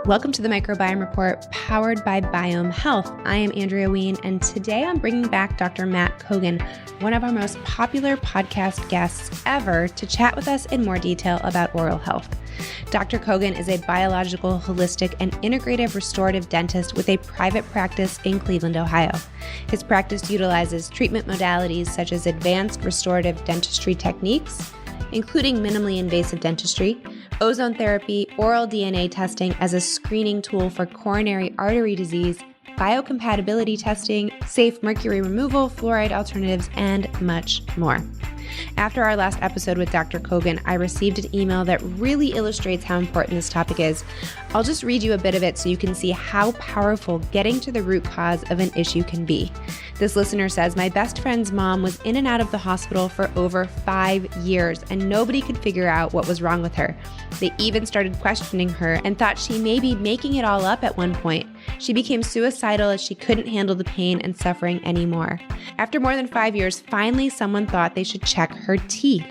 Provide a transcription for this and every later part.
Welcome to the Microbiome Report, powered by Biome Health. I am Andrea Wien, and today I'm bringing back Dr. Matt Kogan, one of our most popular podcast guests ever, to chat with us in more detail about oral health. Dr. Kogan is a biological, holistic, and integrative restorative dentist with a private practice in Cleveland, Ohio. His practice utilizes treatment modalities such as advanced restorative dentistry techniques, including minimally invasive dentistry, ozone therapy, oral DNA testing as a screening tool for coronary artery disease, biocompatibility testing, safe mercury removal, fluoride alternatives, and much more. After our last episode with Dr. Kogan, I received an email that really illustrates how important this topic is. I'll just read you a bit of it so you can see how powerful getting to the root cause of an issue can be. This listener says, "My best friend's mom was in and out of the hospital for over 5 years, and nobody could figure out what was wrong with her. They even started questioning her and thought she may be making it all up at one point. She became suicidal as she couldn't handle the pain and suffering anymore. After more than 5 years, finally someone thought they should check her teeth.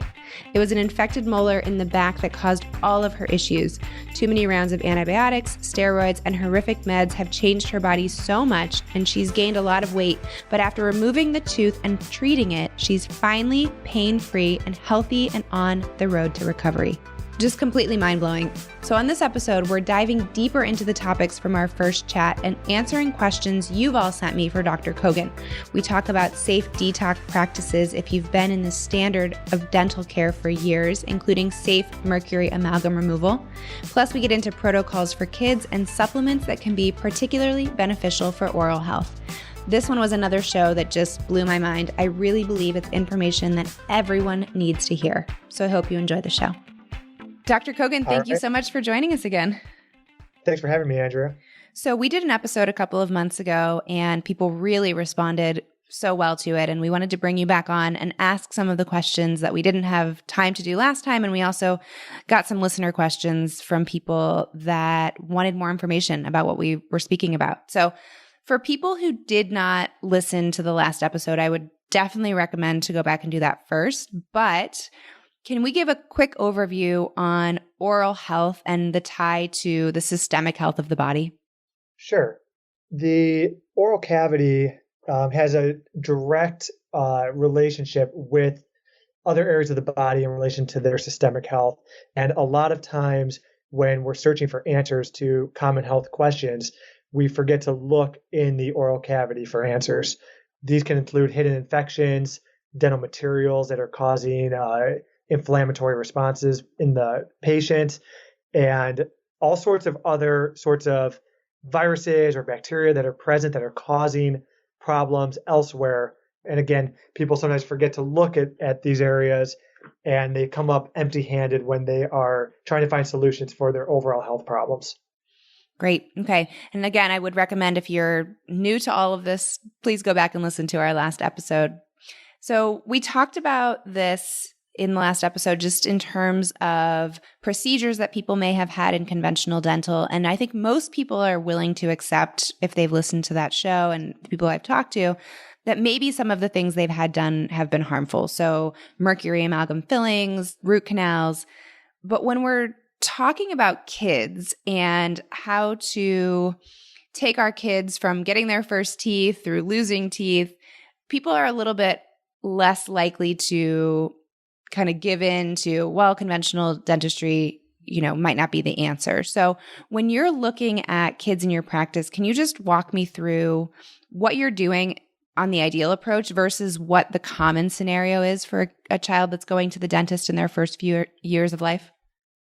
It was an infected molar in the back that caused all of her issues. Too many rounds of antibiotics, steroids, and horrific meds have changed her body so much, and she's gained a lot of weight. But after removing the tooth and treating it, she's finally pain-free and healthy and on the road to recovery." Just completely mind-blowing. So on this episode, we're diving deeper into the topics from our first chat and answering questions you've all sent me for Dr. Kogan. We talk about safe detox practices if you've been in the standard of dental care for years, including safe mercury amalgam removal. Plus, we get into protocols for kids and supplements that can be particularly beneficial for oral health. This one was another show that just blew my mind. I really believe it's information that everyone needs to hear. So I hope you enjoy the show. Dr. Kogan, thank you so much for joining us again. Thanks for having me, Andrea. So we did an episode a couple of months ago, and people really responded so well to it. And we wanted to bring you back on and ask some of the questions that we didn't have time to do last time. And we also got some listener questions from people that wanted more information about what we were speaking about. So for people who did not listen to the last episode, I would definitely recommend to go back and do that first. But can we give a quick overview on oral health and the tie to the systemic health of the body? Sure. The oral cavity has a direct relationship with other areas of the body in relation to their systemic health. And a lot of times when we're searching for answers to common health questions, we forget to look in the oral cavity for answers. These can include hidden infections, dental materials that are causing inflammatory responses in the patient, and all sorts of other sorts of viruses or bacteria that are present that are causing problems elsewhere. And again, people sometimes forget to look at these areas, and they come up empty-handed when they are trying to find solutions for their overall health problems. Great. Okay. And again, I would recommend if you're new to all of this, please go back and listen to our last episode. So we talked about this in the last episode, just in terms of procedures that people may have had in conventional dental. And I think most people are willing to accept, if they've listened to that show and the people I've talked to, that maybe some of the things they've had done have been harmful. So mercury amalgam fillings, root canals. But when we're talking about kids and how to take our kids from getting their first teeth through losing teeth, people are a little bit less likely to kind of give in to, well, conventional dentistry, might not be the answer. So when you're looking at kids in your practice, can you just walk me through what you're doing on the ideal approach versus what the common scenario is for a child that's going to the dentist in their first few years of life?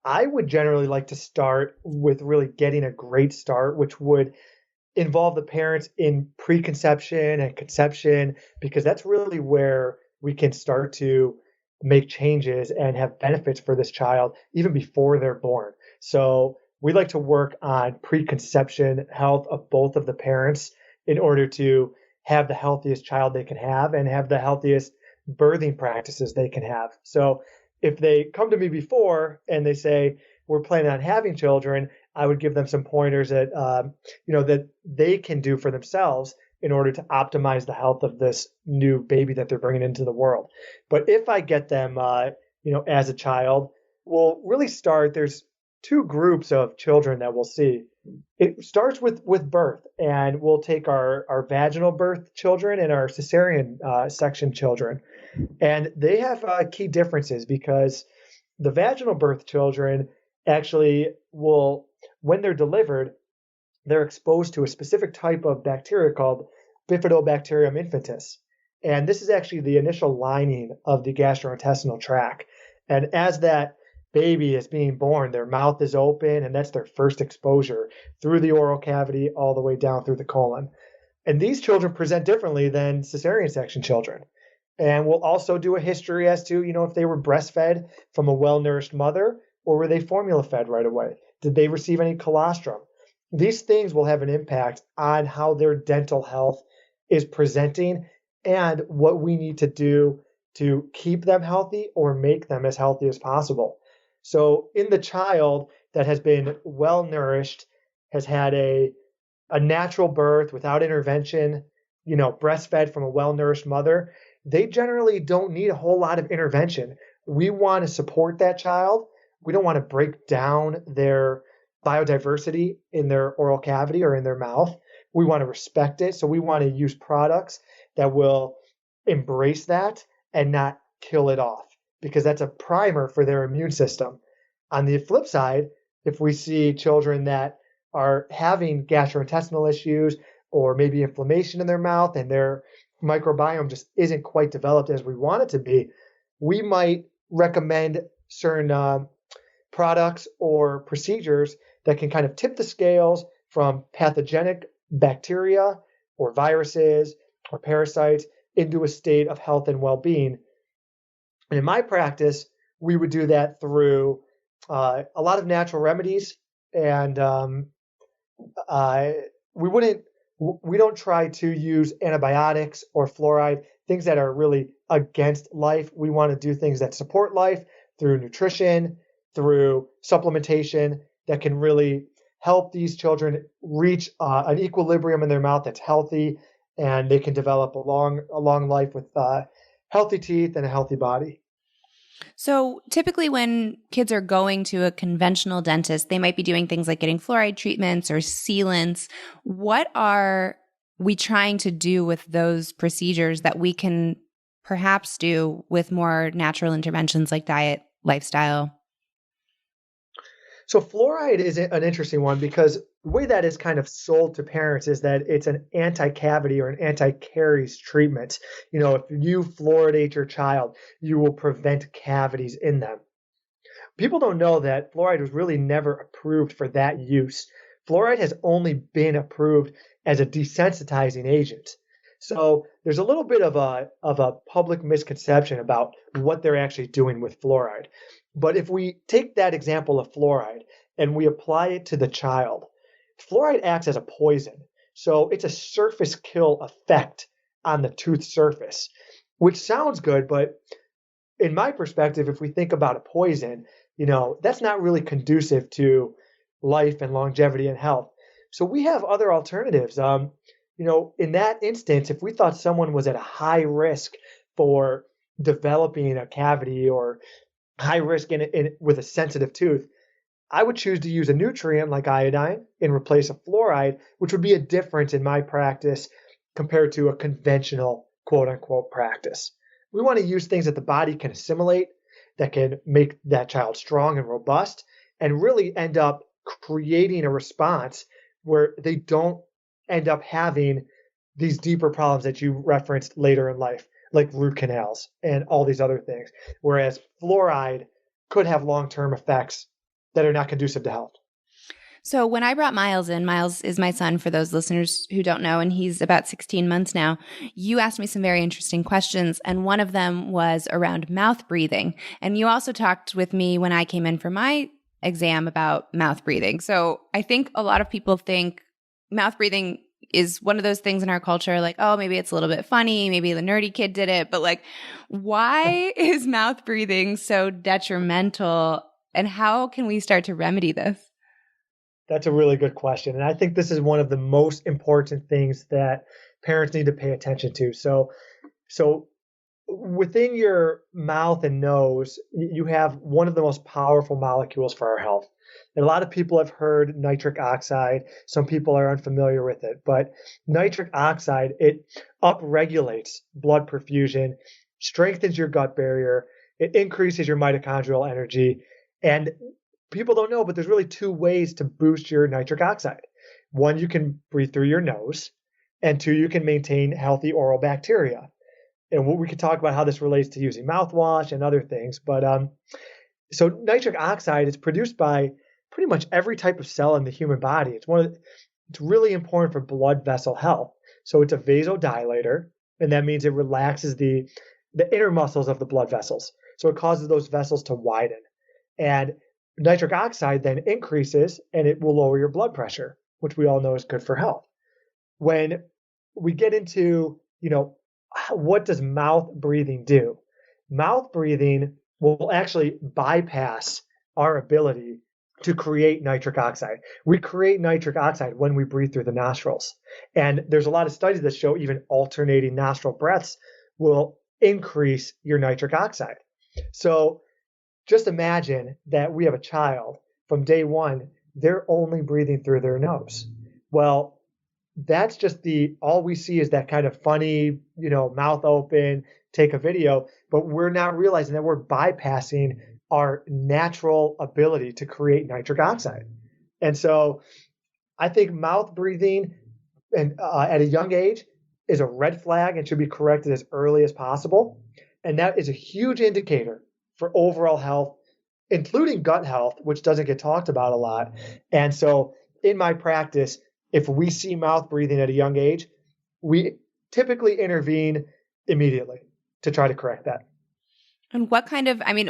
I would generally like to start with really getting a great start, which would involve the parents in preconception and conception, because that's really where we can start to make changes and have benefits for this child even before they're born. So we like to work on preconception health of both of the parents in order to have the healthiest child they can have and have the healthiest birthing practices they can have. So if they come to me before and they say, we're planning on having children, I would give them some pointers that, that they can do for themselves in order to optimize the health of this new baby that they're bringing into the world. But if I get them, as a child, we'll really start. There's two groups of children that we'll see. It starts with birth, and we'll take our vaginal birth children and our cesarean section children, and they have key differences because the vaginal birth children actually will, when they're delivered, they're exposed to a specific type of bacteria called Bifidobacterium infantis. And this is actually the initial lining of the gastrointestinal tract. And as that baby is being born, their mouth is open, and that's their first exposure through the oral cavity all the way down through the colon. And these children present differently than cesarean section children. And we'll also do a history as to, if they were breastfed from a well-nourished mother, or were they formula fed right away? Did they receive any colostrum? These things will have an impact on how their dental health is presenting and what we need to do to keep them healthy or make them as healthy as possible. So in the child that has been well nourished, has had a natural birth without intervention, breastfed from a well nourished mother, they generally don't need a whole lot of intervention. We want to support that child. We don't want to break down their biodiversity in their oral cavity or in their mouth. We want to respect it. So we want to use products that will embrace that and not kill it off, because that's a primer for their immune system. On the flip side, if we see children that are having gastrointestinal issues or maybe inflammation in their mouth and their microbiome just isn't quite developed as we want it to be, we might recommend certain products or procedures that can kind of tip the scales from pathogenic bacteria or viruses or parasites into a state of health and well-being. And in my practice, we would do that through a lot of natural remedies, and we don't try to use antibiotics or fluoride, things that are really against life. We want to do things that support life through nutrition, through supplementation that can really help these children reach an equilibrium in their mouth that's healthy, and they can develop a long life with healthy teeth and a healthy body. So typically when kids are going to a conventional dentist, they might be doing things like getting fluoride treatments or sealants. What are we trying to do with those procedures that we can perhaps do with more natural interventions like diet, lifestyle? So fluoride is an interesting one because the way that is kind of sold to parents is that it's an anti-cavity or an anti-caries treatment. If you fluoridate your child, you will prevent cavities in them. People don't know that fluoride was really never approved for that use. Fluoride has only been approved as a desensitizing agent. So there's a little bit of a public misconception about what they're actually doing with fluoride. But if we take that example of fluoride and we apply it to the child, fluoride acts as a poison. So it's a surface kill effect on the tooth surface, which sounds good. But in my perspective, if we think about a poison, that's not really conducive to life and longevity and health. So we have other alternatives. In that instance, if we thought someone was at a high risk for developing a cavity or high risk with a sensitive tooth, I would choose to use a nutrient like iodine in replace of fluoride, which would be a difference in my practice compared to a conventional quote unquote practice. We want to use things that the body can assimilate, that can make that child strong and robust, and really end up creating a response where they don't end up having these deeper problems that you referenced later in life, like root canals and all these other things. Whereas fluoride could have long-term effects that are not conducive to health. So when I brought Miles in, Miles is my son for those listeners who don't know, and he's about 16 months now, you asked me some very interesting questions. And one of them was around mouth breathing. And you also talked with me when I came in for my exam about mouth breathing. So I think a lot of people think mouth breathing is one of those things in our culture, like, oh, maybe it's a little bit funny, maybe the nerdy kid did it, but like, why is mouth breathing so detrimental, and how can we start to remedy this? That's a really good question. And I think this is one of the most important things that parents need to pay attention to. So within your mouth and nose, you have one of the most powerful molecules for our health. And a lot of people have heard nitric oxide. Some people are unfamiliar with it, but nitric oxide, it upregulates blood perfusion, strengthens your gut barrier, it increases your mitochondrial energy. And people don't know, but there's really two ways to boost your nitric oxide. One, you can breathe through your nose, and two, you can maintain healthy oral bacteria. And we could talk about how this relates to using mouthwash and other things. But so nitric oxide is produced by pretty much every type of cell in the human body. It's really important for blood vessel health. So it's a vasodilator, and that means it relaxes the inner muscles of the blood vessels. So it causes those vessels to widen. And nitric oxide then increases, and it will lower your blood pressure, which we all know is good for health. When we get into, what does mouth breathing do? Mouth breathing will actually bypass our ability to create nitric oxide. We create nitric oxide when we breathe through the nostrils. And there's a lot of studies that show even alternating nostril breaths will increase your nitric oxide. So just imagine that we have a child from day one, they're only breathing through their nose. Well, that's just all we see is that kind of funny, mouth open, take a video, but we're not realizing that we're bypassing our natural ability to create nitric oxide. And so I think mouth breathing and at a young age is a red flag and should be corrected as early as possible. And that is a huge indicator for overall health, including gut health, which doesn't get talked about a lot. And so in my practice, if we see mouth breathing at a young age, we typically intervene immediately to try to correct that. And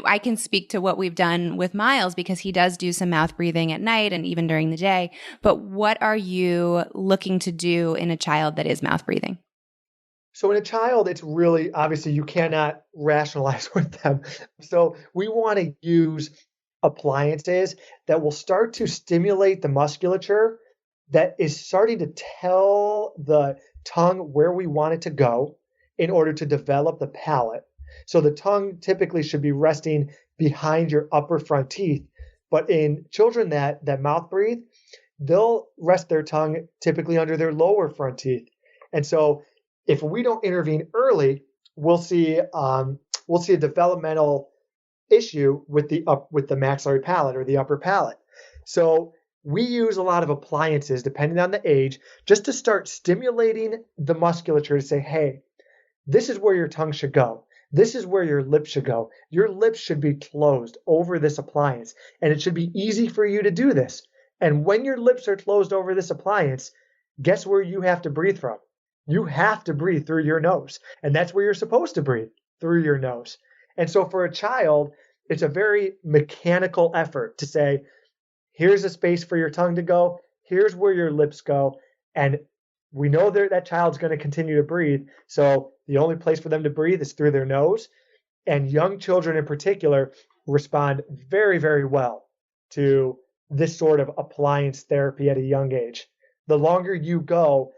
I can speak to what we've done with Miles because he does do some mouth breathing at night and even during the day. But what are you looking to do in a child that is mouth breathing? So in a child, it's really, obviously, you cannot rationalize with them. So we want to use appliances that will start to stimulate the musculature that is starting to tell the tongue where we want it to go in order to develop the palate. So the tongue typically should be resting behind your upper front teeth. But in children that mouth breathe, they'll rest their tongue typically under their lower front teeth. And so if we don't intervene early, we'll see a developmental issue with the maxillary palate or the upper palate. So we use a lot of appliances, depending on the age, just to start stimulating the musculature to say, hey, this is where your tongue should go. This is where your lips should go. Your lips should be closed over this appliance, and it should be easy for you to do this. And when your lips are closed over this appliance, guess where you have to breathe from? You have to breathe through your nose, and that's where you're supposed to breathe, through your nose. And so for a child, it's a very mechanical effort to say, here's a space for your tongue to go. Here's where your lips go. And we know that child's going to continue to breathe. So the only place for them to breathe is through their nose. And young children in particular respond very, very well to this sort of appliance therapy at a young age. The longer you go,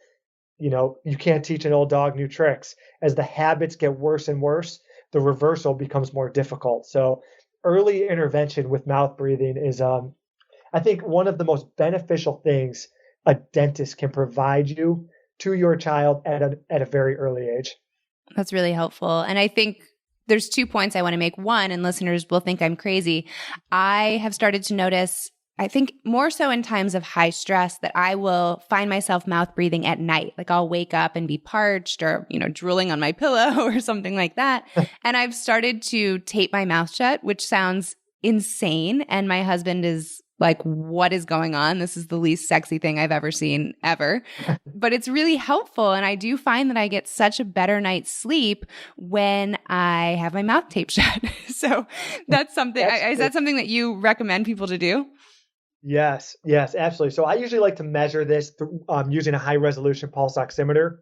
you can't teach an old dog new tricks. As the habits get worse and worse, the reversal becomes more difficult. So early intervention with mouth breathing is I think one of the most beneficial things a dentist can provide you to your child at a very early age. That's really helpful. And I think there's 2 points I want to make. One, and listeners will think I'm crazy, I have started to notice, I think more so in times of high stress, that I will find myself mouth breathing at night. Like I'll wake up and be parched or, drooling on my pillow or something like that. And I've started to tape my mouth shut, which sounds insane. And my husband is like, what is going on? This is the least sexy thing I've ever seen ever. But it's really helpful. And I do find that I get such a better night's sleep when I have my mouth taped shut. So that's something, is that something that you recommend people to do? Yes, absolutely. So I usually like to measure this using a high resolution pulse oximeter.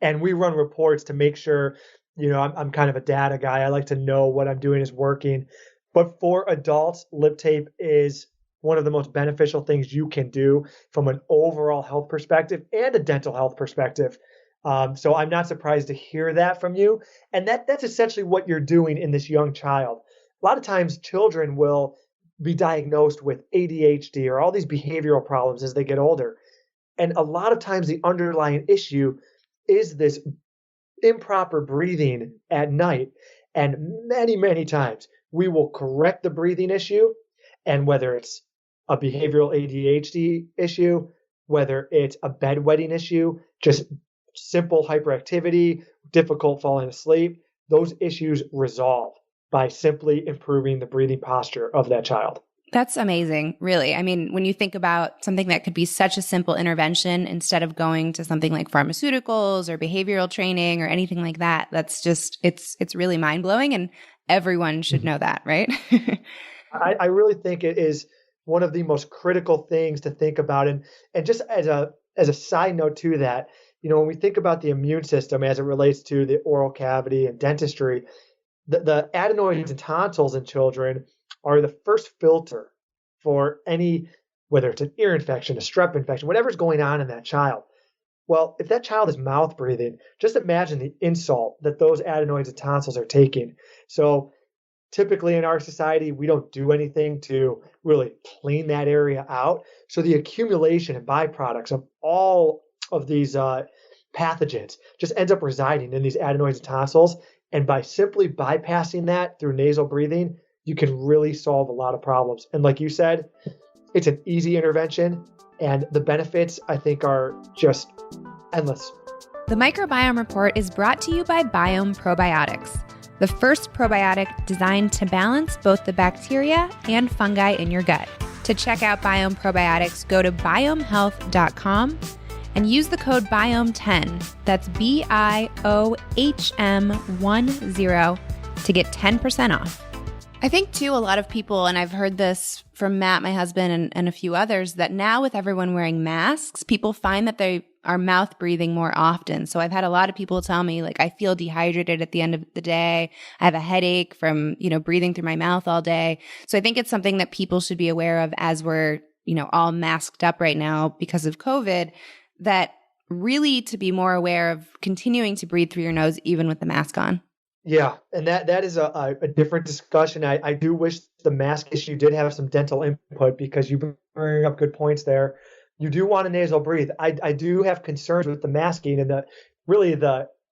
And we run reports to make sure, I'm kind of a data guy. I like to know what I'm doing is working. But for adults, lip tape is one of the most beneficial things you can do from an overall health perspective and a dental health perspective. So I'm not surprised to hear that from you. And that's essentially what you're doing in this young child. A lot of times children will be diagnosed with ADHD or all these behavioral problems as they get older. And a lot of times the underlying issue is this improper breathing at night. And many, many times we will correct the breathing issue. And whether it's a behavioral ADHD issue, whether it's a bedwetting issue, just simple hyperactivity, difficult falling asleep, those issues resolve by simply improving the breathing posture of that child. That's amazing, really. I mean, when you think about something that could be such a simple intervention instead of going to something like pharmaceuticals or behavioral training or anything like that, that's just, it's really mind-blowing, and everyone should know that, right? I really think it is one of the most critical things to think about. And just as a side note to that, when we think about the immune system as it relates to the oral cavity and dentistry, the adenoids and tonsils in children are the first filter for any, whether it's an ear infection, a strep infection, whatever's going on in that child. Well, if that child is mouth breathing, just imagine the insult that those adenoids and tonsils are taking. So typically in our society, we don't do anything to really clean that area out. So the accumulation and byproducts of all of these pathogens just ends up residing in these adenoids and tonsils. And by simply bypassing that through nasal breathing, you can really solve a lot of problems. And like you said, it's an easy intervention, and the benefits, I think, are just endless. The Microbiome Report is brought to you by Biome Probiotics, the first probiotic designed to balance both the bacteria and fungi in your gut. To check out Biome Probiotics, go to biomehealth.com and use the code BIOME10, that's BIOHM10, to get 10% off. I think, too, a lot of people, and I've heard this from Matt, my husband, and a few others, that now with everyone wearing masks, people find that they are mouth breathing more often. So I've had a lot of people tell me, like, I feel dehydrated at the end of the day. I have a headache from, breathing through my mouth all day. So I think it's something that people should be aware of as we're, all masked up right now because of COVID, that really to be more aware of continuing to breathe through your nose even with the mask on. Yeah, and that is a different discussion. I do wish the mask issue did have some dental input, because you bring up good points there. You do want to nasal breathe. I do have concerns with the masking and the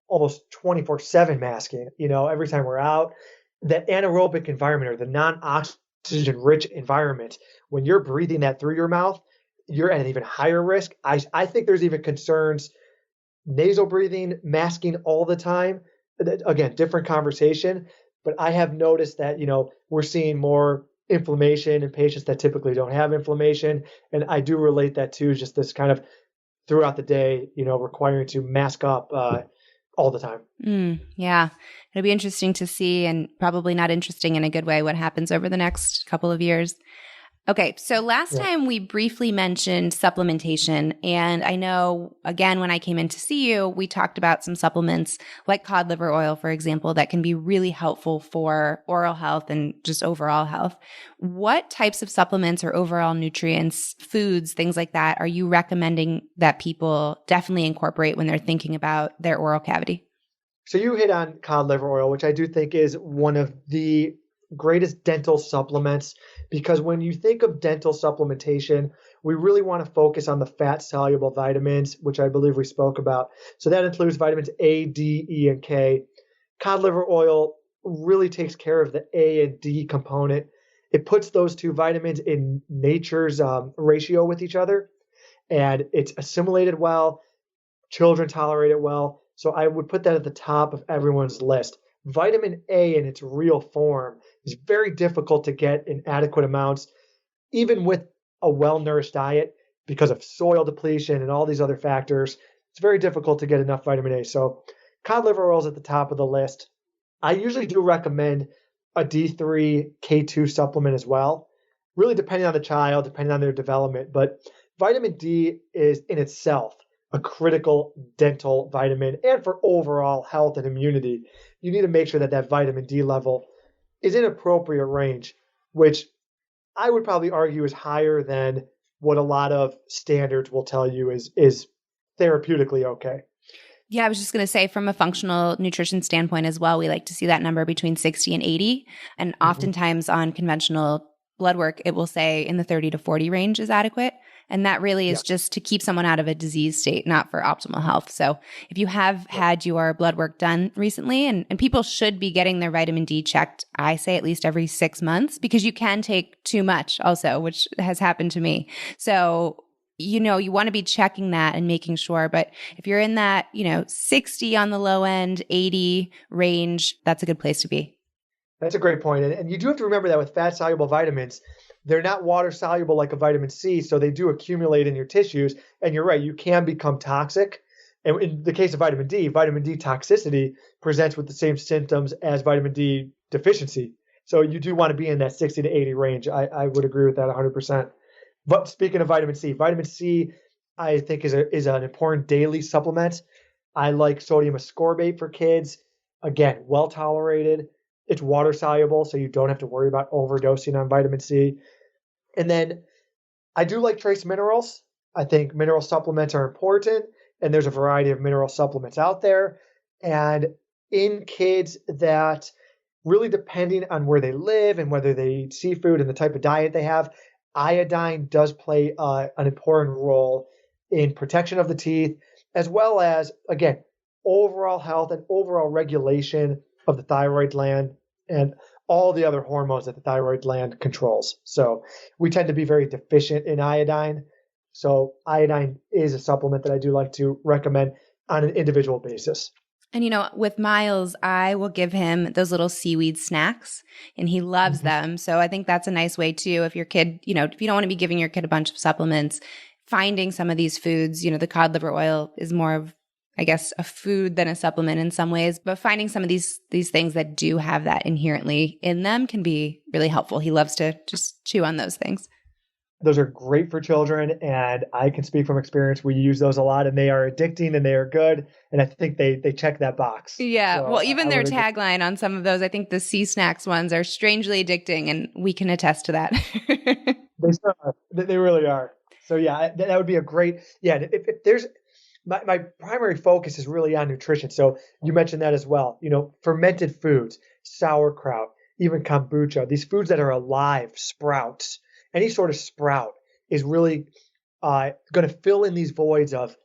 almost 24/7 masking. Every time we're out, that anaerobic environment or the non-oxygen rich environment, when you're breathing that through your mouth, you're at an even higher risk. I think there's even concerns nasal breathing, masking all the time. Again, different conversation, but I have noticed that, we're seeing more inflammation in patients that typically don't have inflammation. And I do relate that to just this kind of throughout the day, requiring to mask up all the time. Yeah. It'll be interesting to see, and probably not interesting in a good way, what happens over the next couple of years. Okay, so last time we briefly mentioned supplementation, and I know, again, when I came in to see you, we talked about some supplements like cod liver oil, for example, that can be really helpful for oral health and just overall health. What types of supplements or overall nutrients, foods, things like that, are you recommending that people definitely incorporate when they're thinking about their oral cavity? So you hit on cod liver oil, which I do think is one of the greatest dental supplements, because when you think of dental supplementation, we really want to focus on the fat soluble vitamins, which I believe we spoke about. So that includes vitamins A, D, E, and K. Cod liver oil really takes care of the A and D component. It puts those two vitamins in nature's ratio with each other, and it's assimilated well. Children tolerate it well. So I would put that at the top of everyone's list. Vitamin A in its real form is very difficult to get in adequate amounts, even with a well-nourished diet, because of soil depletion and all these other factors. It's very difficult to get enough vitamin A. So cod liver oil is at the top of the list. I usually do recommend a D3 K2 supplement as well, really depending on the child, depending on their development. But vitamin D is in itself a critical dental vitamin, and for overall health and immunity. You need to make sure that that vitamin D level is in appropriate range, which I would probably argue is higher than what a lot of standards will tell you is therapeutically okay. Yeah, I was just going to say from a functional nutrition standpoint as well, we like to see that number between 60 and 80. And Mhm. oftentimes on conventional blood work, it will say in the 30 to 40 range is adequate. And that really Yeah. is just to keep someone out of a disease state, not for optimal health. So if you have Right. had your blood work done recently, and people should be getting their vitamin D checked, I say at least every 6 months, because you can take too much also, which has happened to me. So you want to be checking that and making sure. But if you're in that, 60 on the low end, 80 range, that's a good place to be. That's a great point. And you do have to remember that with fat soluble vitamins, they're not water soluble like a vitamin C. So they do accumulate in your tissues. And you're right, you can become toxic. And in the case of vitamin D toxicity presents with the same symptoms as vitamin D deficiency. So you do want to be in that 60 to 80 range. I would agree with that 100%. But speaking of vitamin C, I think is an important daily supplement. I like sodium ascorbate for kids. Again, well tolerated. It's water soluble, so you don't have to worry about overdosing on vitamin C. And then I do like trace minerals. I think mineral supplements are important, and there's a variety of mineral supplements out there. And in kids that really depending on where they live and whether they eat seafood and the type of diet they have, iodine does play an important role in protection of the teeth, as well as, again, overall health and overall regulation of the thyroid gland and all the other hormones that the thyroid gland controls. So we tend to be very deficient in iodine. So iodine is a supplement that I do like to recommend on an individual basis. And with Miles, I will give him those little seaweed snacks and he loves Mhm. them. So I think that's a nice way too. If your kid, if you don't want to be giving your kid a bunch of supplements, finding some of these foods, the cod liver oil is more of, I guess, a food than a supplement in some ways, but finding some of these things that do have that inherently in them can be really helpful. He loves to just chew on those things. Those are great for children, and I can speak from experience. We use those a lot, and they are addicting and they are good. And I think they check that box. Yeah. So Well, even I their would agree. tagline on some of those, I think the sea snacks ones are strangely addicting, and we can attest to that. They still are. They really are. So yeah, that would be a great. Yeah, if there's my primary focus is really on nutrition. So you mentioned that as well. Fermented foods, sauerkraut, even kombucha. These foods that are alive, sprouts, any sort of sprout is really going to fill in these voids of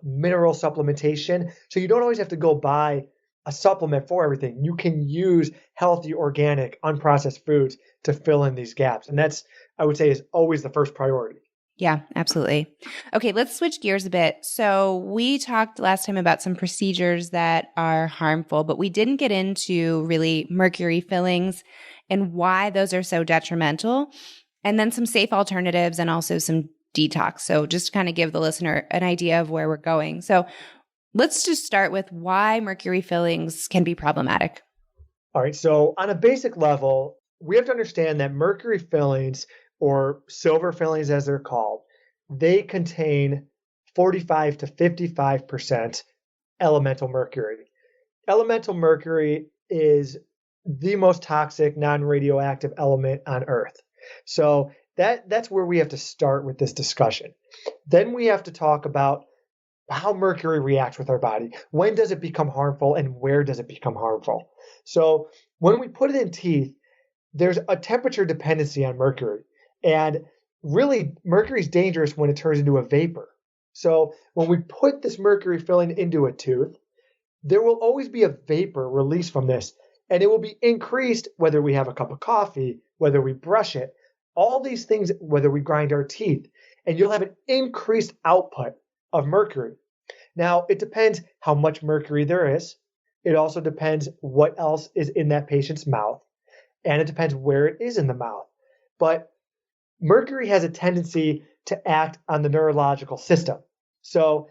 mineral supplementation. So you don't always have to go buy a supplement for everything. You can use healthy, organic, unprocessed foods to fill in these gaps, and that's I would say is always the first priority. Yeah, absolutely. Okay, let's switch gears a bit. So, we talked last time about some procedures that are harmful, but we didn't get into really mercury fillings and why those are so detrimental, and then some safe alternatives and also some detox. So, just to kind of give the listener an idea of where we're going. So, let's just start with why mercury fillings can be problematic. All right. So on a basic level, we have to understand that mercury fillings or silver fillings, as they're called, they contain 45 to 55% elemental mercury. Elemental mercury is the most toxic non-radioactive element on Earth. So that's where we have to start with this discussion. Then we have to talk about how mercury reacts with our body. When does it become harmful and where does it become harmful? So when we put it in teeth, there's a temperature dependency on mercury. And really, mercury is dangerous when it turns into a vapor. So when we put this mercury filling into a tooth, there will always be a vapor released from this. And it will be increased whether we have a cup of coffee, whether we brush it, all these things, whether we grind our teeth. And you'll have an increased output of mercury. Now, it depends how much mercury there is. It also depends what else is in that patient's mouth, and it depends where it is in the mouth. But mercury has a tendency to act on the neurological system. So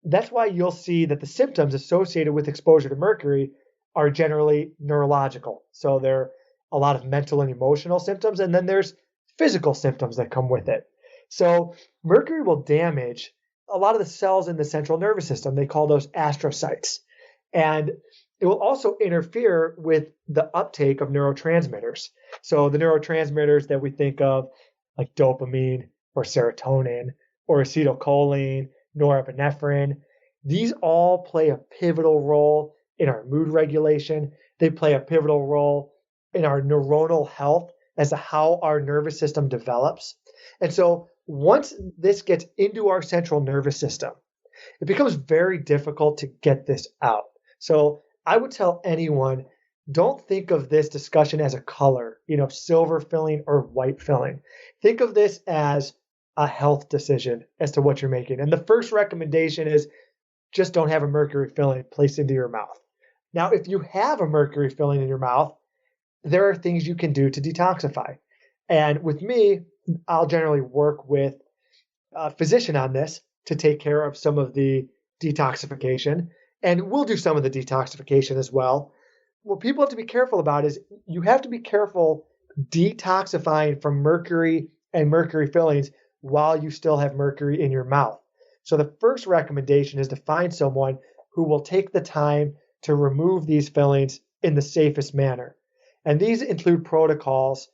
that's why you'll see that the symptoms associated with exposure to mercury are generally neurological. So there are a lot of mental and emotional symptoms, and then there's physical symptoms that come with it. So mercury will damage a lot of the cells in the central nervous system. They call those astrocytes. And it will also interfere with the uptake of neurotransmitters. So the neurotransmitters that we think of, like dopamine or serotonin or acetylcholine, norepinephrine, These all play a pivotal role in our mood regulation. They play a pivotal role in our neuronal health as to how our nervous system develops. And so once this gets into our central nervous system, it becomes very difficult to get this out. So I would tell anyone, don't think of this discussion as a color, silver filling or white filling. Think of this as a health decision as to what you're making. And the first recommendation is just don't have a mercury filling placed into your mouth. Now, if you have a mercury filling in your mouth, there are things you can do to detoxify. And with me, I'll generally work with a physician on this to take care of some of the detoxification. And we'll do some of the detoxification as well. What people have to be careful about is you have to be careful detoxifying from mercury and mercury fillings while you still have mercury in your mouth. So the first recommendation is to find someone who will take the time to remove these fillings in the safest manner. And these include protocols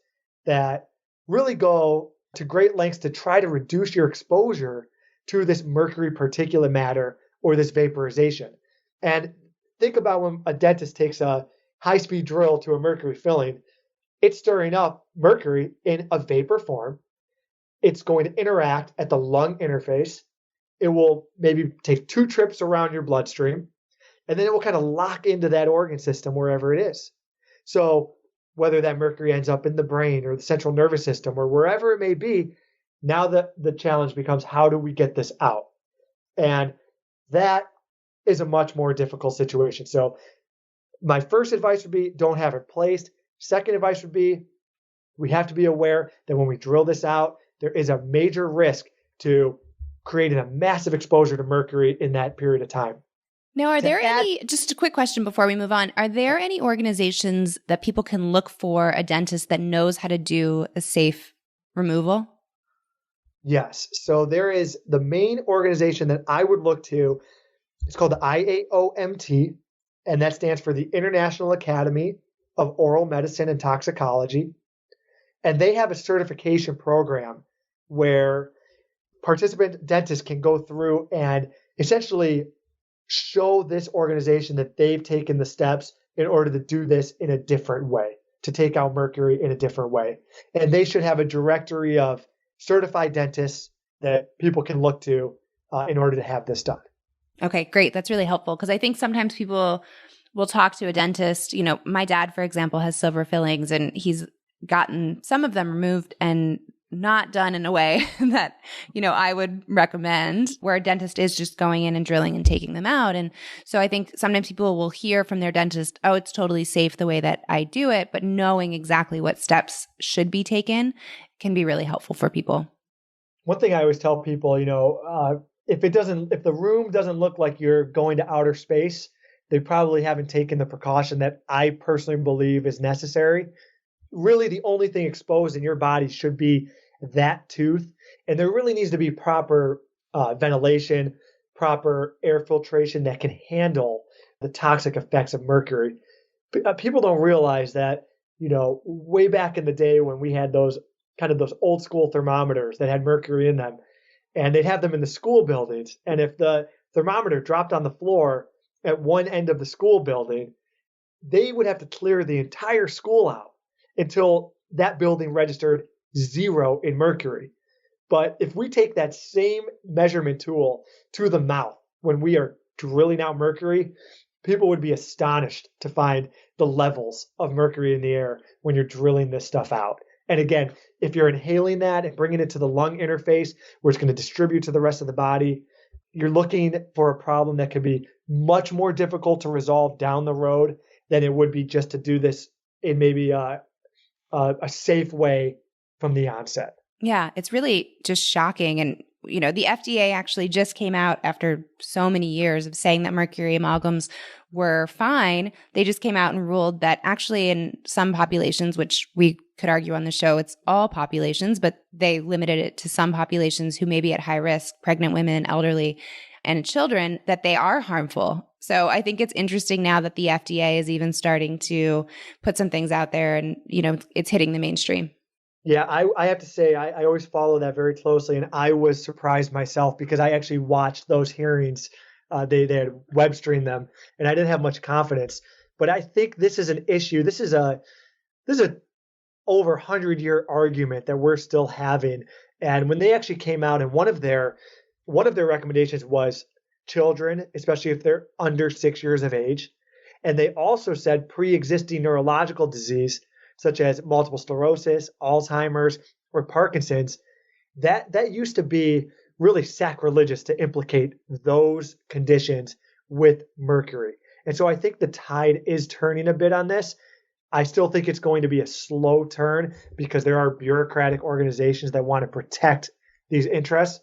that really go to great lengths to try to reduce your exposure to this mercury particulate matter or this vaporization. And think about when a dentist takes a high-speed drill to a mercury filling, it's stirring up mercury in a vapor form. It's going to interact at the lung interface. It will maybe take 2 trips around your bloodstream, and then it will kind of lock into that organ system wherever it is. So whether that mercury ends up in the brain or the central nervous system or wherever it may be, now the challenge becomes, how do we get this out? And that is a much more difficult situation. So my first advice would be, don't have it placed. Second advice would be, we have to be aware that when we drill this out, there is a major risk to creating a massive exposure to mercury in that period of time. Now, are there any, just a quick question before we move on, are there any organizations that people can look for a dentist that knows how to do a safe removal? Yes. So there is the main organization that I would look to. It's called the IAOMT, and that stands for the International Academy of Oral Medicine and Toxicology. And they have a certification program where participant dentists can go through and essentially show this organization that they've taken the steps in order to do this in a different way, to take out mercury in a different way. And they should have a directory of certified dentists that people can look to in order to have this done. Okay, great. That's really helpful because I think sometimes people will talk to a dentist. My dad, for example, has silver fillings and he's gotten some of them removed and not done in a way that, I would recommend, where a dentist is just going in and drilling and taking them out. And so I think sometimes people will hear from their dentist, oh, it's totally safe the way that I do it, but knowing exactly what steps should be taken can be really helpful for people. One thing I always tell people, if the room doesn't look like you're going to outer space, they probably haven't taken the precaution that I personally believe is necessary. Really, the only thing exposed in your body should be that tooth. And there really needs to be proper ventilation, proper air filtration that can handle the toxic effects of mercury. People don't realize that, way back in the day when we had those old school thermometers that had mercury in them, and they'd have them in the school buildings. And if the thermometer dropped on the floor at one end of the school building, they would have to clear the entire school out until that building registered 0 in mercury. But if we take that same measurement tool to the mouth when we are drilling out mercury, people would be astonished to find the levels of mercury in the air when you're drilling this stuff out. And again, if you're inhaling that and bringing it to the lung interface where it's going to distribute to the rest of the body, you're looking for a problem that could be much more difficult to resolve down the road than it would be just to do this in maybe a safe way from the onset. Yeah, it's really just shocking. And, the FDA actually just came out after so many years of saying that mercury amalgams were fine. They just came out and ruled that actually in some populations, which we could argue on the show, it's all populations, but they limited it to some populations who may be at high risk, pregnant women, elderly, and children, that they are harmful. So I think it's interesting now that the FDA is even starting to put some things out there and, it's hitting the mainstream. Yeah, I have to say, I always follow that very closely. And I was surprised myself because I actually watched those hearings They had web streamed them, and I didn't have much confidence. But I think this is an issue. This is a over 100-year argument that we're still having. And when they actually came out, and one of their recommendations was children, especially if they're under 6 years of age. And they also said pre-existing neurological disease, such as multiple sclerosis, Alzheimer's, or Parkinson's, that used to be really sacrilegious to implicate those conditions with mercury. And so I think the tide is turning a bit on this. I still think it's going to be a slow turn because there are bureaucratic organizations that want to protect these interests.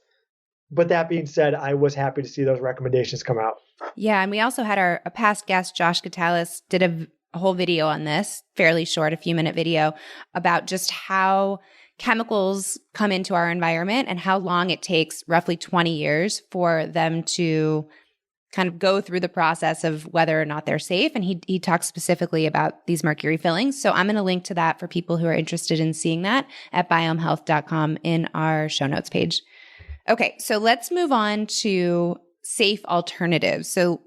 But that being said, I was happy to see those recommendations come out. Yeah, and we also had a past guest, Josh Katalis, did a whole video on this, fairly short, a few minute video, about just how chemicals come into our environment and how long it takes, roughly 20 years, for them to kind of go through the process of whether or not they're safe. And he talks specifically about these mercury fillings. So I'm going to link to that for people who are interested in seeing that at biomehealth.com in our show notes page. Okay, so let's move on to safe alternatives. So,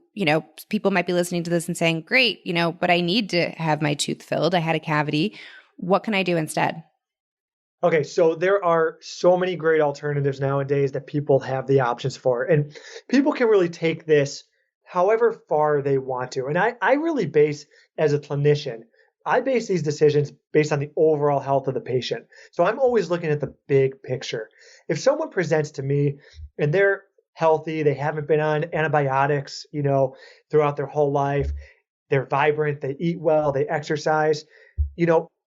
people might be listening to this and saying, great, but I need to have my tooth filled. I had a cavity. What can I do instead? Okay, so there are so many great alternatives nowadays that people have the options for. And people can really take this however far they want to. And I really base, as a clinician, I base these decisions based on the overall health of the patient. So I'm always looking at the big picture. If someone presents to me and they're healthy, they haven't been on antibiotics, throughout their whole life, they're vibrant, they eat well, they exercise,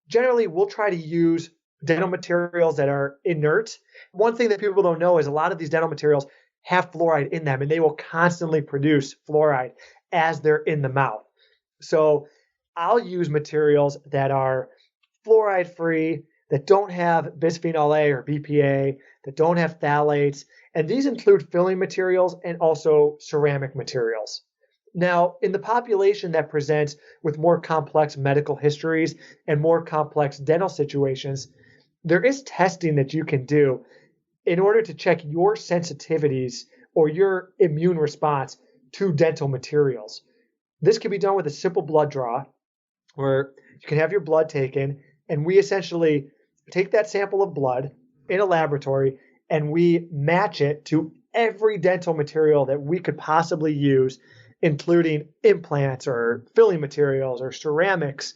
generally we'll try to use dental materials that are inert. One thing that people don't know is a lot of these dental materials have fluoride in them, and they will constantly produce fluoride as they're in the mouth. So I'll use materials that are fluoride free, that don't have bisphenol A or BPA, that don't have phthalates. And these include filling materials and also ceramic materials. Now, in the population that presents with more complex medical histories and more complex dental situations, there is testing that you can do in order to check your sensitivities or your immune response to dental materials. This can be done with a simple blood draw, where you can have your blood taken, and we essentially take that sample of blood in a laboratory and we match it to every dental material that we could possibly use, including implants or filling materials or ceramics.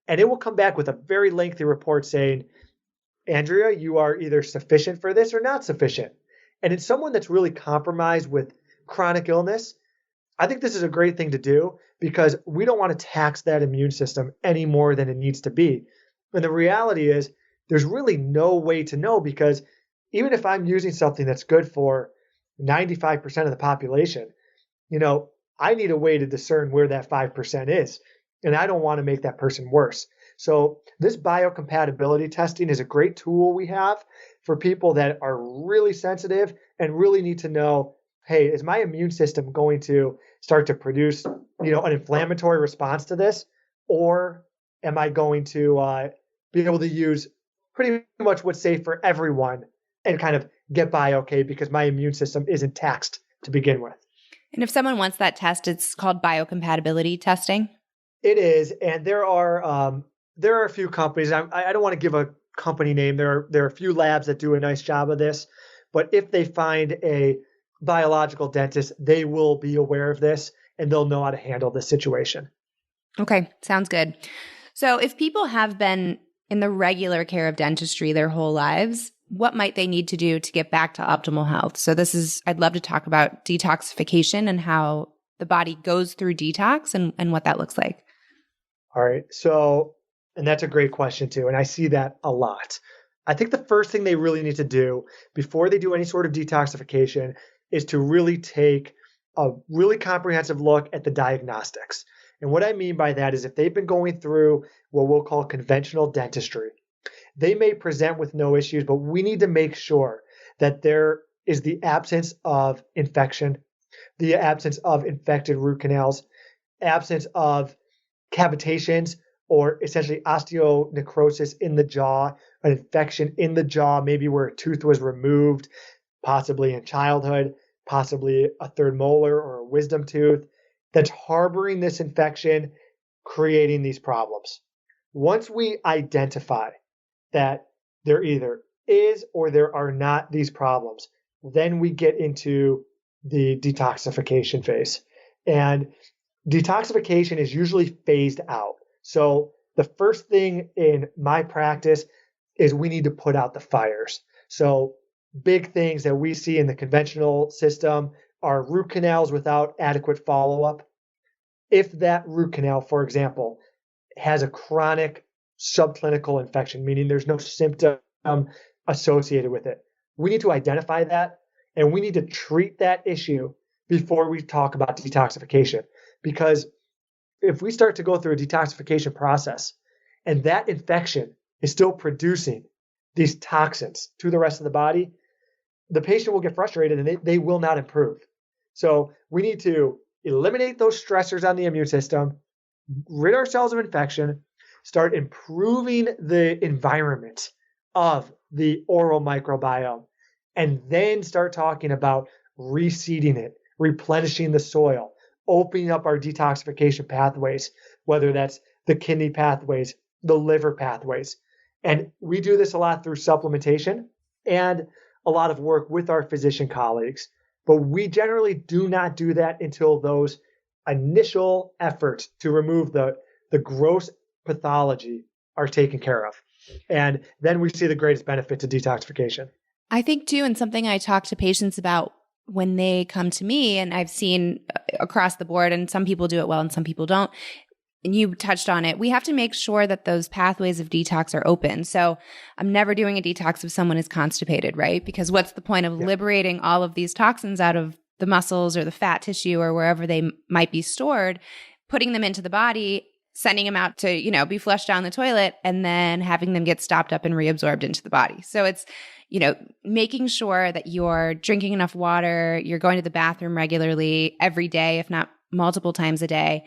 And it will come back with a very lengthy report saying, Andrea, you are either sufficient for this or not sufficient. And in someone that's really compromised with chronic illness, I think this is a great thing to do because we don't want to tax that immune system any more than it needs to be. And the reality is there's really no way to know, because even if I'm using something that's good for 95% of the population, I need a way to discern where that 5% is. And I don't want to make that person worse. So this biocompatibility testing is a great tool we have for people that are really sensitive and really need to know, hey, is my immune system going to start to produce, an inflammatory response to this? Or am I going to be able to use pretty much what's safe for everyone and kind of get by okay because my immune system isn't taxed to begin with? And if someone wants that test, it's called biocompatibility testing? It is. And there are a few companies. I don't want to give a company name. There are a few labs that do a nice job of this. But if they find a biological dentist, they will be aware of this and they'll know how to handle this situation. Okay, sounds good. So if people have been in the regular care of dentistry their whole lives, what might they need to do to get back to optimal health? So I'd love to talk about detoxification and how the body goes through detox and what that looks like. All right. So, and that's a great question too. And I see that a lot. I think the first thing they really need to do before they do any sort of detoxification is to really take a really comprehensive look at the diagnostics. And what I mean by that is if they've been going through what we'll call conventional dentistry, they may present with no issues, but we need to make sure that there is the absence of infection, the absence of infected root canals, absence of cavitations, or essentially osteonecrosis in the jaw, an infection in the jaw, maybe where a tooth was removed, possibly in childhood. possibly a third molar or a wisdom tooth that's harboring this infection, creating these problems. Once we identify that there either is or there are not these problems, then we get into the detoxification phase. And detoxification is usually phased out. So the first thing in my practice is we need to put out the fires. So big things that we see in the conventional system are root canals without adequate follow-up. If that root canal, for example, has a chronic subclinical infection, meaning there's no symptom associated with it, we need to identify that and we need to treat that issue before we talk about detoxification. Because if we start to go through a detoxification process and that infection is still producing these toxins to the rest of the body, the patient will get frustrated and they will not improve. So we need to eliminate those stressors on the immune system, rid ourselves of infection, start improving the environment of the oral microbiome, and then start talking about reseeding it, replenishing the soil, opening up our detoxification pathways, whether that's the kidney pathways, the liver pathways. And we do this a lot through supplementation and a lot of work with our physician colleagues. But we generally do not do that until those initial efforts to remove the gross pathology are taken care of. And then we see the greatest benefit to detoxification. I think too, and something I talk to patients about when they come to me, and I've seen across the board, and some people do it well and some people don't, and you touched on it, we have to make sure that those pathways of detox are open. So I'm never doing a detox if someone is constipated, right? Because what's the point of liberating all of these toxins out of the muscles or the fat tissue or wherever they might be stored, putting them into the body, sending them out to, be flushed down the toilet, and then having them get stopped up and reabsorbed into the body. So it's, making sure that you're drinking enough water, you're going to the bathroom regularly every day, if not multiple times a day,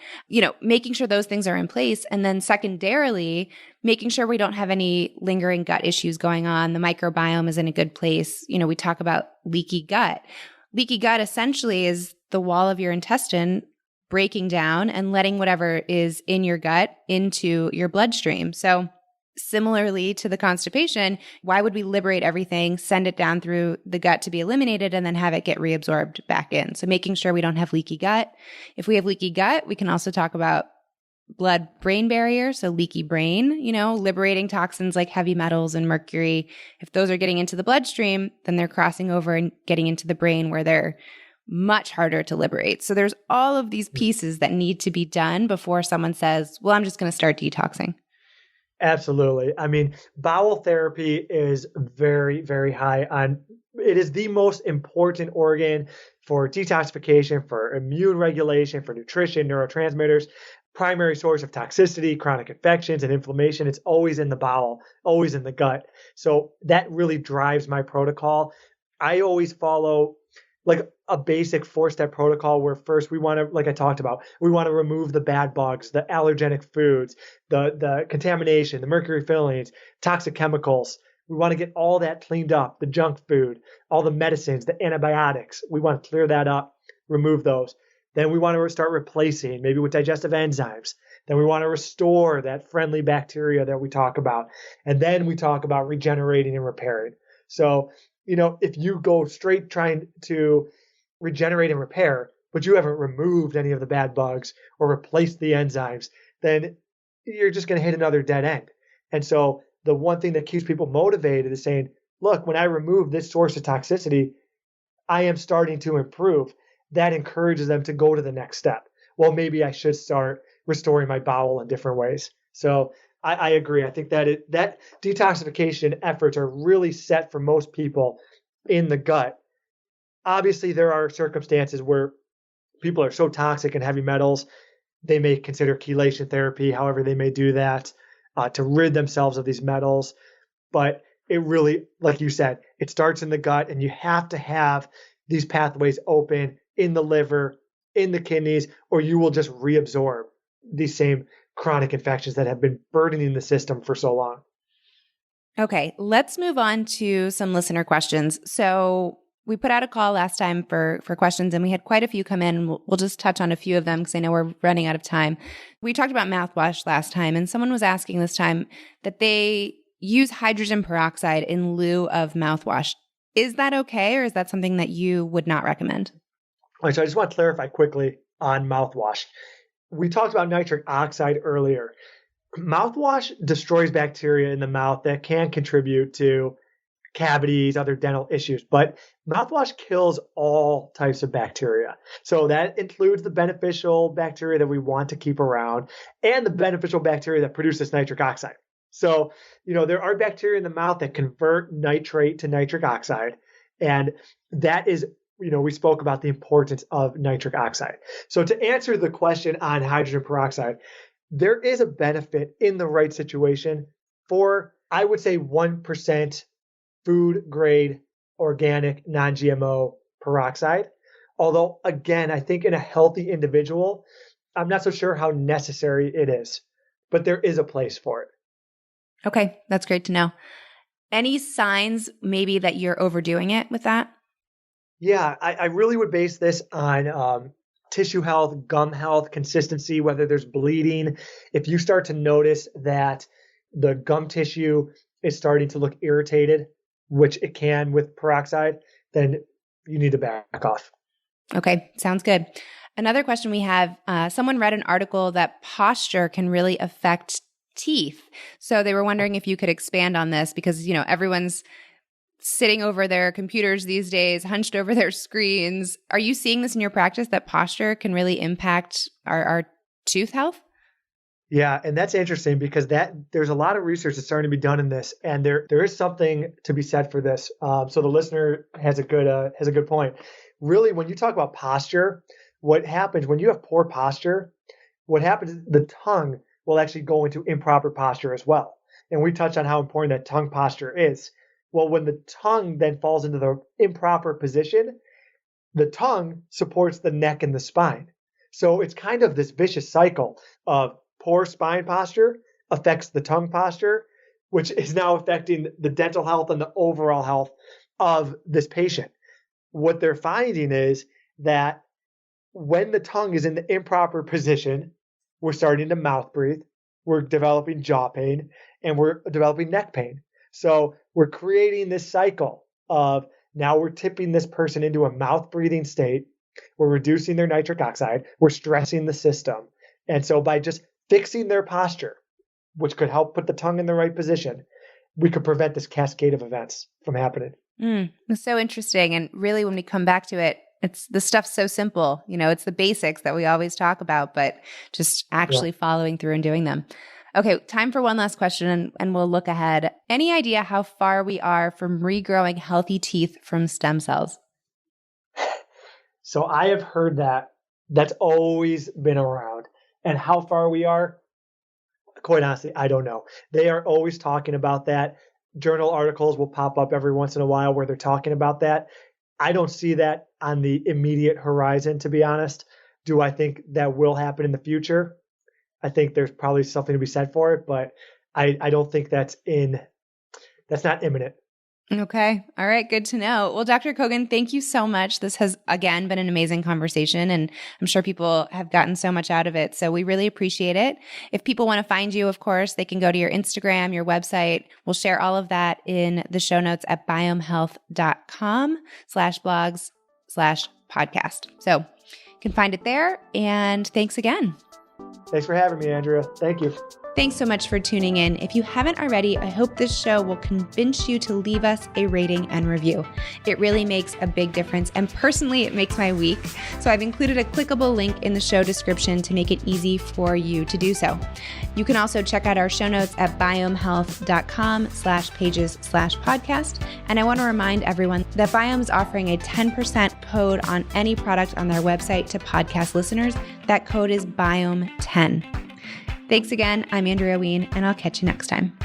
making sure those things are in place. And then secondarily, making sure we don't have any lingering gut issues going on. The microbiome is in a good place. We talk about leaky gut. Leaky gut essentially is the wall of your intestine breaking down and letting whatever is in your gut into your bloodstream. So similarly to the constipation, why would we liberate everything, send it down through the gut to be eliminated, and then have it get reabsorbed back in? So making sure we don't have leaky gut. If we have leaky gut, we can also talk about blood-brain barrier, so leaky brain, liberating toxins like heavy metals and mercury. If those are getting into the bloodstream, then they're crossing over and getting into the brain where they're much harder to liberate. So there's all of these pieces that need to be done before someone says, well, I'm just going to start detoxing. Absolutely. I mean, bowel therapy is very, very high on, it is the most important organ for detoxification, for immune regulation, for nutrition, neurotransmitters, primary source of toxicity, chronic infections, and inflammation. It's always in the bowel, always in the gut. So that really drives my protocol. I always follow like a basic 4-step protocol where first we want to, like I talked about, we want to remove the bad bugs, the allergenic foods, the contamination, the mercury fillings, toxic chemicals. We want to get all that cleaned up, the junk food, all the medicines, the antibiotics. We want to clear that up, remove those. Then we want to start replacing, maybe with digestive enzymes. Then we want to restore that friendly bacteria that we talk about. And then we talk about regenerating and repairing. So if you go straight trying to regenerate and repair, but you haven't removed any of the bad bugs or replaced the enzymes, then you're just going to hit another dead end. And so the one thing that keeps people motivated is saying, look, when I remove this source of toxicity, I am starting to improve. That encourages them to go to the next step. Well, maybe I should start restoring my bowel in different ways. So I agree. I think that that detoxification efforts are really set for most people in the gut. Obviously, there are circumstances where people are so toxic in heavy metals, they may consider chelation therapy, however they may do that, to rid themselves of these metals. But it really, like you said, it starts in the gut, and you have to have these pathways open in the liver, in the kidneys, or you will just reabsorb these same chronic infections that have been burdening the system for so long. Okay, let's move on to some listener questions. So We put out a call last time for questions, and we had quite a few come in. We'll just touch on a few of them because I know we're running out of time. We talked about mouthwash last time, and someone was asking this time that they use hydrogen peroxide in lieu of mouthwash. Is that okay, or is that something that you would not recommend? All right, so I just want to clarify quickly on mouthwash. We talked about nitric oxide earlier. Mouthwash destroys bacteria in the mouth that can contribute to cavities, other dental issues, but mouthwash kills all types of bacteria. So that includes the beneficial bacteria that we want to keep around and the beneficial bacteria that produces nitric oxide. So, there are bacteria in the mouth that convert nitrate to nitric oxide. And that is, we spoke about the importance of nitric oxide. So to answer the question on hydrogen peroxide, there is a benefit in the right situation for, I would say, 1% food grade organic non-GMO peroxide. Although, again, I think in a healthy individual, I'm not so sure how necessary it is, but there is a place for it. Okay, that's great to know. Any signs maybe that you're overdoing it with that? Yeah, I really would base this on tissue health, gum health, consistency, whether there's bleeding. If you start to notice that the gum tissue is starting to look irritated, which it can with peroxide, then you need to back off. Okay, sounds good. Another question we have, someone read an article that posture can really affect teeth. So they were wondering if you could expand on this because, everyone's sitting over their computers these days, hunched over their screens. Are you seeing this in your practice that posture can really impact our tooth health? Yeah, and that's interesting because there's a lot of research that's starting to be done in this, and there is something to be said for this. So the listener has a good point. Really, when you talk about posture, what happens when you have poor posture? What happens is the tongue will actually go into improper posture as well. And we touched on how important that tongue posture is. Well, when the tongue then falls into the improper position, the tongue supports the neck and the spine. So it's kind of this vicious cycle of poor spine posture affects the tongue posture, which is now affecting the dental health and the overall health of this patient. What they're finding is that when the tongue is in the improper position, we're starting to mouth breathe, we're developing jaw pain, and we're developing neck pain. So we're creating this cycle of now we're tipping this person into a mouth breathing state. We're reducing their nitric oxide. We're stressing the system. And so by just fixing their posture, which could help put the tongue in the right position, we could prevent this cascade of events from happening. It's so interesting. And really, when we come back to it, the stuff's so simple. It's the basics that we always talk about, but just actually following through and doing them. Okay, time for one last question, and we'll look ahead. Any idea how far we are from regrowing healthy teeth from stem cells? So I have heard that. That's always been around. And how far we are, quite honestly, I don't know. They are always talking about that. Journal articles will pop up every once in a while where they're talking about that. I don't see that on the immediate horizon, to be honest. Do I think that will happen in the future? I think there's probably something to be said for it, but I don't think that's not imminent. Okay. All right. Good to know. Well, Dr. Kogan, thank you so much. This has, again, been an amazing conversation, and I'm sure people have gotten so much out of it. So we really appreciate it. If people want to find you, of course, they can go to your Instagram, your website. We'll share all of that in the show notes at biomehealth.com/blogs/podcast. So you can find it there. And thanks again. Thanks for having me, Andrea. Thank you. Thanks so much for tuning in. If you haven't already, I hope this show will convince you to leave us a rating and review. It really makes a big difference, and personally, it makes my week. So I've included a clickable link in the show description to make it easy for you to do so. You can also check out our show notes at biomehealth.com/pages/podcast. And I want to remind everyone that Biome is offering a 10% code on any product on their website to podcast listeners. That code is BIOME10. Thanks again. I'm Andrea Ween, and I'll catch you next time.